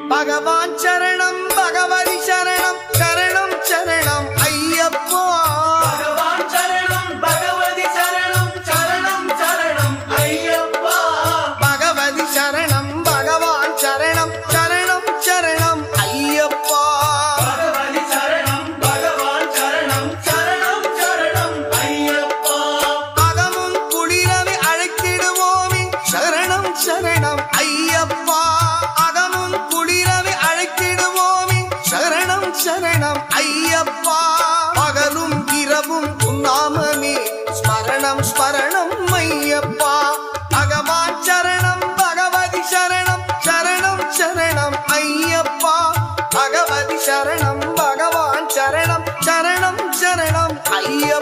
பகவான் சரணம் பகவதி சரணம் சரணம் சரணம் ஐயப்பா பகவான் சரணம் பகவதி சரணம் சரணம் சரணம் ஐயப்பா பகவதி சரணம் பகவான் சரணம் சரணம் சரணம் ஐயப்பா பகவதி சரணம் பகவான் சரணம் சரணம் சரணம் ஐயப்பா அகமும் குளிரவை அழைத்திடுவோமே சரணம் சரணம் ஐயப்பா அகமும் குளிரவை அழைத்திடுவோமே சரணம் சரணம் ஐயப்பா பகலும் இரவும் உன்னாமமே ஸ்மரணம் ஸ்மரணம் ஐயப்பா பகவான் சரணம் பகவதி சரணம் சரணம் சரணம் ஐயப்பா பகவதி சரணம் பகவான் சரணம் சரணம் சரணம் ஐயப்பா